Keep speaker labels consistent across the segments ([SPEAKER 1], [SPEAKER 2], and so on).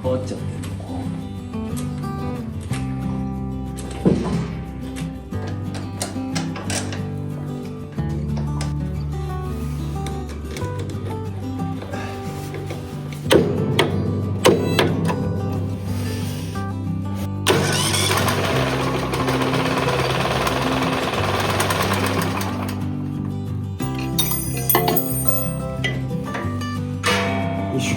[SPEAKER 1] 変わっちゃってる。よいしょ。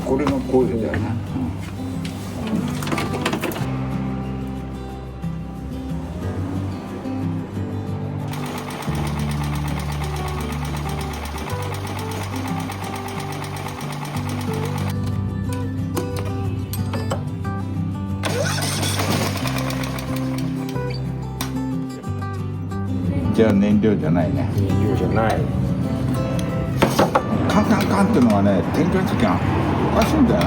[SPEAKER 2] これがこういうだよな。じゃあ燃料じゃないね。
[SPEAKER 1] 燃料じゃない。
[SPEAKER 2] カンカンカンっていうのはね、点火時間おかしいんだよな。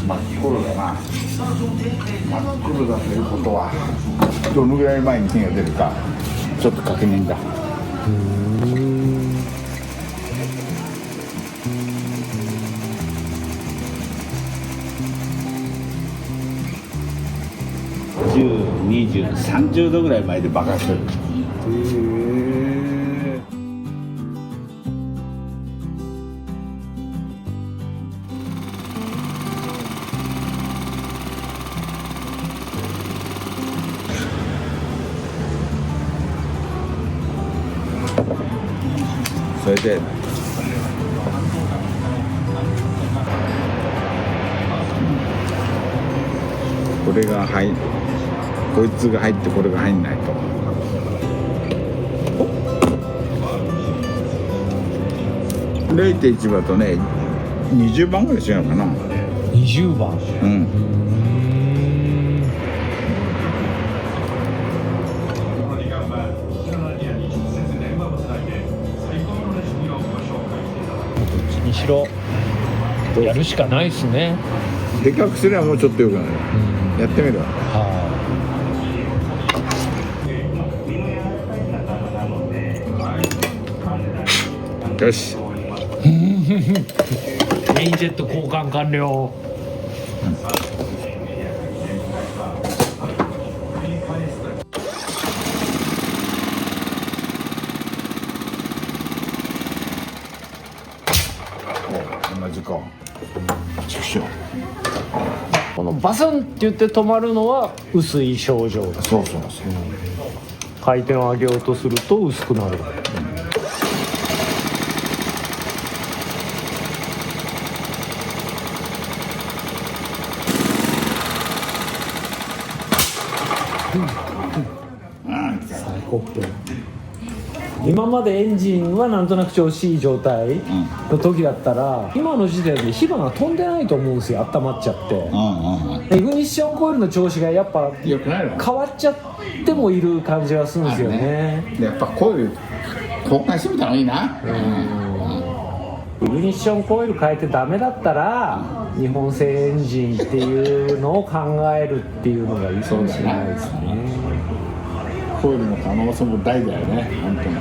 [SPEAKER 2] 真っ黒だな。真っ黒だということはどのぐらい前に火が出るかちょっと確認だ。10、20、30度ぐらい前で爆発する。それでこれが入こいつが入ってこれが入んないと。0.1 番とね20番ぐらい違うかな。
[SPEAKER 1] 20番。
[SPEAKER 2] うん。
[SPEAKER 1] どっちにしろやるしかないっすね。
[SPEAKER 2] でかくすればもうちょっとよくなる。やってみろ。よし。
[SPEAKER 1] メインジェット交換完了。
[SPEAKER 2] 同じか。畜生。
[SPEAKER 1] このバスンって言って止まるのは薄い症状だ。
[SPEAKER 2] そうそうそう。
[SPEAKER 1] 回転を上げようとすると薄くなる。最高って。今までエンジンはなんとなく調子いい状態の時だったら、今の時点で火花飛んでないと思うんですよ、温まっちゃって。イグニッションコイルの調子がやっぱ
[SPEAKER 2] よくないの
[SPEAKER 1] 変わっちゃってもいる感じがするんですよね。
[SPEAKER 2] やっぱコイル交換してみたのいいな。
[SPEAKER 1] イグニッションコイル変えてダメだったら日本製エンジンっていうのを考えるっていうのがいいかもしれないですね。
[SPEAKER 2] コイルの可能性も大だよね、本当に。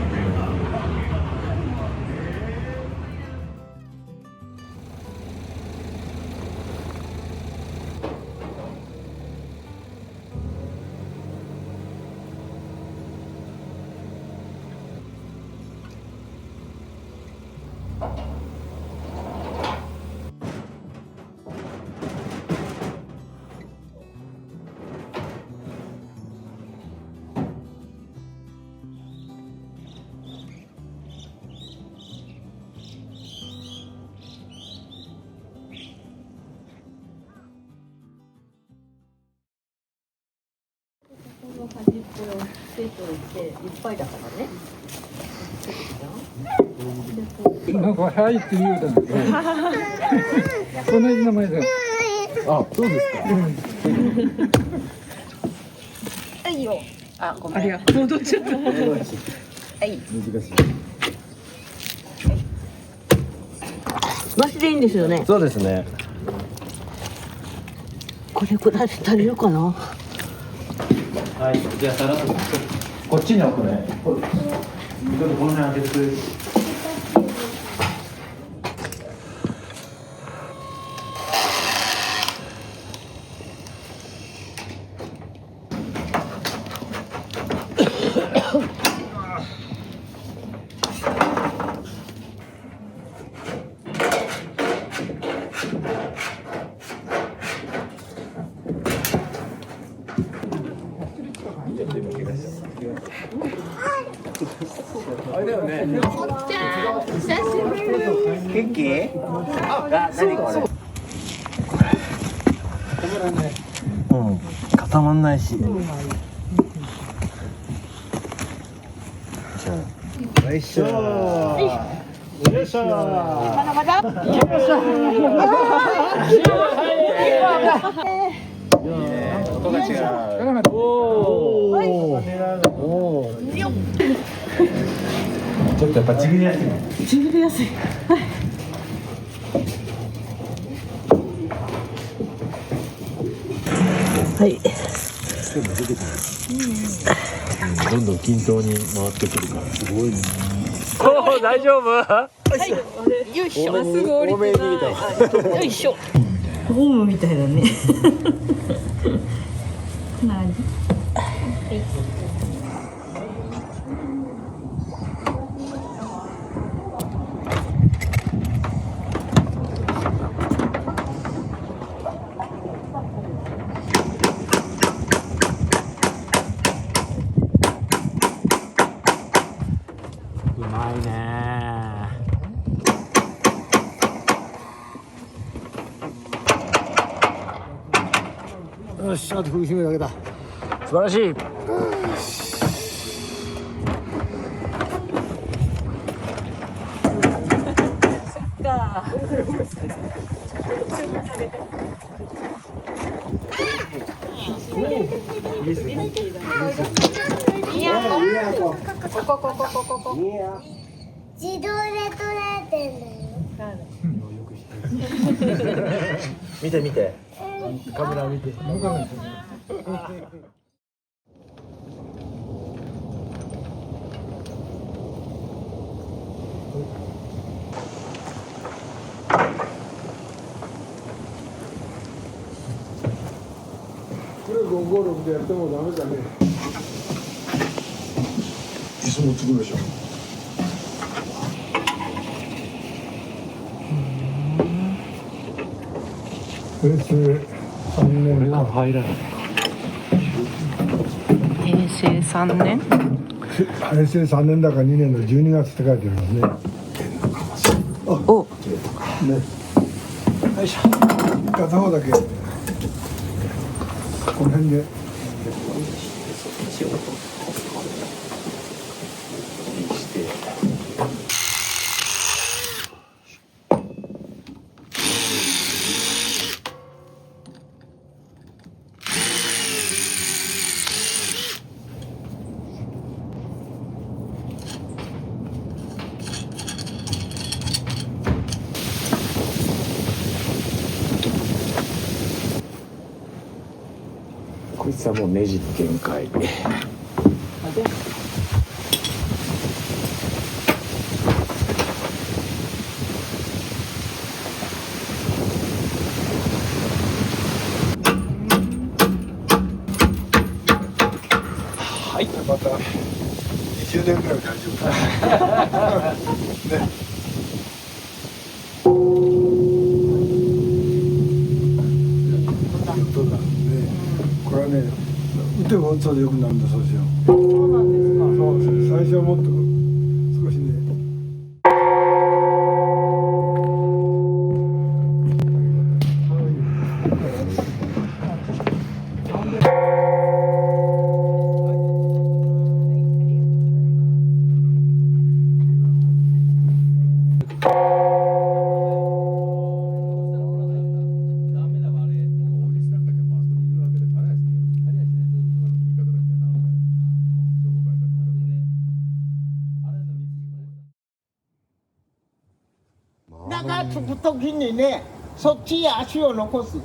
[SPEAKER 3] 端っこを捨てといていっぱいだからね。
[SPEAKER 4] なんか入って言うだね。同じ名前だよ。
[SPEAKER 1] あ、そうですか。
[SPEAKER 3] はいよ。あ、ごめん。
[SPEAKER 4] ありがとう。戻っちゃった。
[SPEAKER 3] はい。
[SPEAKER 2] 難しい。
[SPEAKER 3] マシでいいんですよね。
[SPEAKER 1] そうですね。
[SPEAKER 3] これくらいで足りるかな。
[SPEAKER 1] はい、じゃあさらっとこっちに置くね。これこの辺開けてくれる。あれだよね。
[SPEAKER 5] 元気？あ、何これ？
[SPEAKER 1] うん、固まんないし。よいしょ。よいしょ。
[SPEAKER 3] まだまだ。
[SPEAKER 2] 音が違う。
[SPEAKER 1] おお。ちょっとやっぱちぎりやすいね。
[SPEAKER 3] ちぎりやすい。はい。はい。
[SPEAKER 1] どんどん均等に回ってくるからすごいね。おお、大丈夫？
[SPEAKER 3] よいしょ。まっすぐ降りてない。よいしょ。ホームみたいだね。何？
[SPEAKER 1] うまいね。
[SPEAKER 4] よし、あと踏み締めるだけだ。
[SPEAKER 1] 素晴らしい。
[SPEAKER 6] 自動で取れてんだよ。
[SPEAKER 1] 見て見て。カメラ見て。
[SPEAKER 4] これ556でやってもダメだね。
[SPEAKER 2] 椅子もつくでしょ。
[SPEAKER 4] 平成3年か。
[SPEAKER 1] 入らない。
[SPEAKER 7] 平成3年
[SPEAKER 4] 平成3年だか2年の12月って書いてありますね。
[SPEAKER 7] お
[SPEAKER 4] ね。よいしょ。片方だけ。この辺で。
[SPEAKER 5] して
[SPEAKER 1] つはもうねじって限界。
[SPEAKER 2] はい、また20年ぐらい大丈夫ね。音だね。これはね、打てば打つほど良くなるんだそうですよ。そうなんですか。そうですね。最初はもっと少しね。
[SPEAKER 5] 中つくときにね、そっちへ足を残す。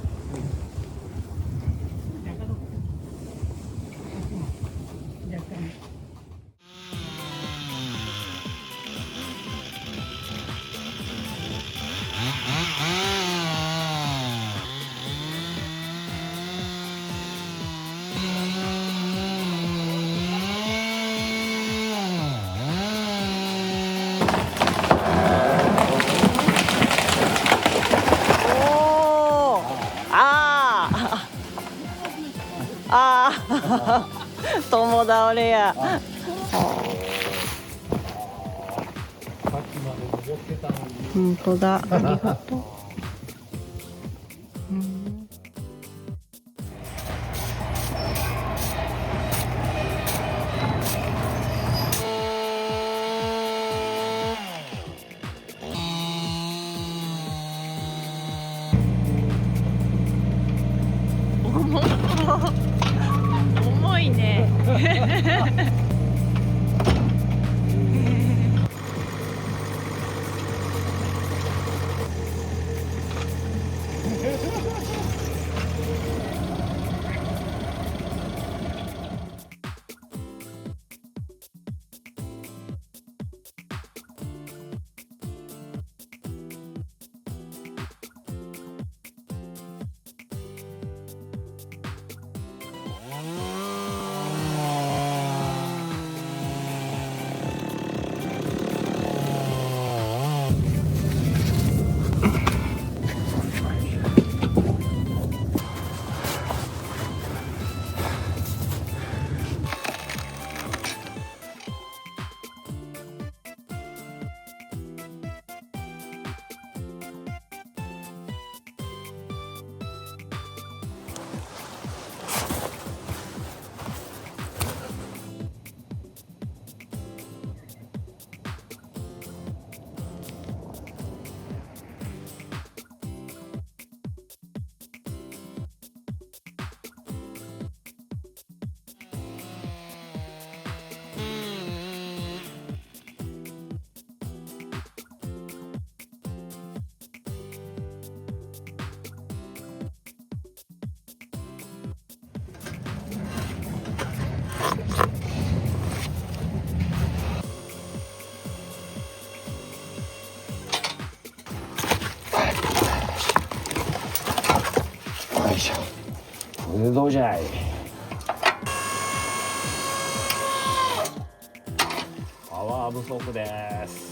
[SPEAKER 3] 友倒れや。本当だ。ありがとう。重いね。
[SPEAKER 1] これでどうじゃい。パワー不足です。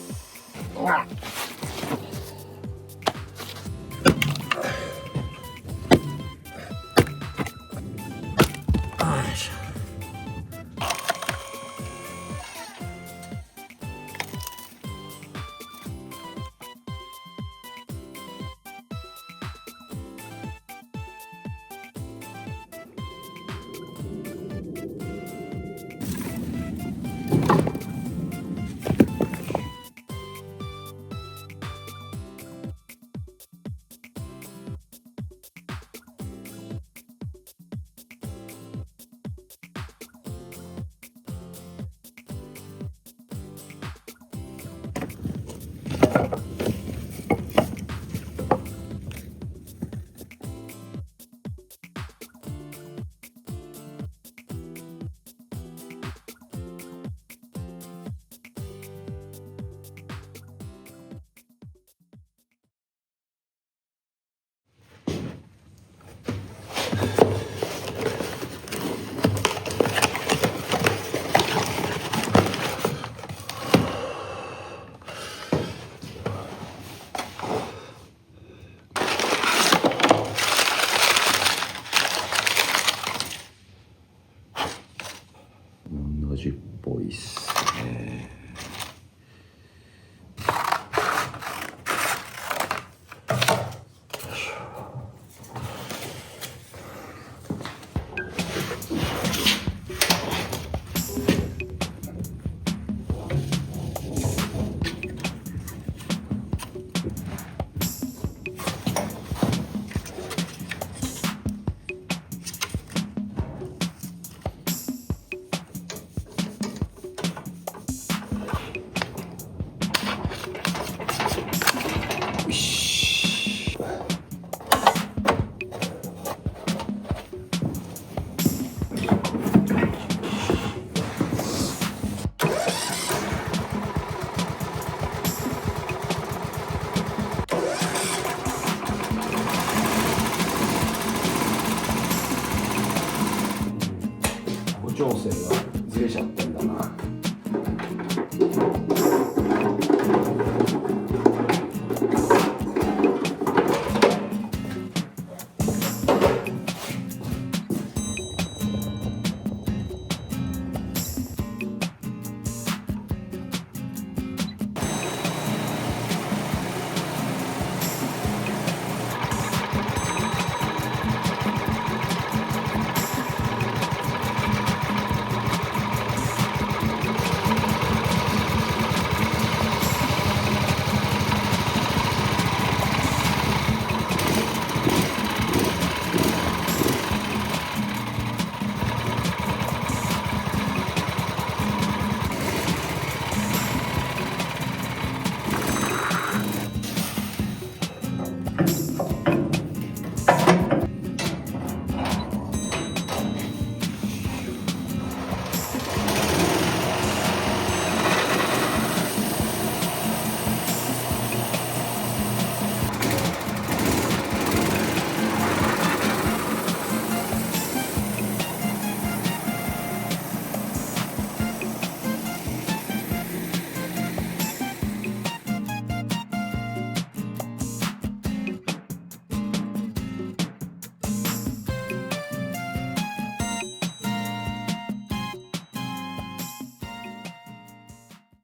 [SPEAKER 1] 調整がずれちゃってんだな。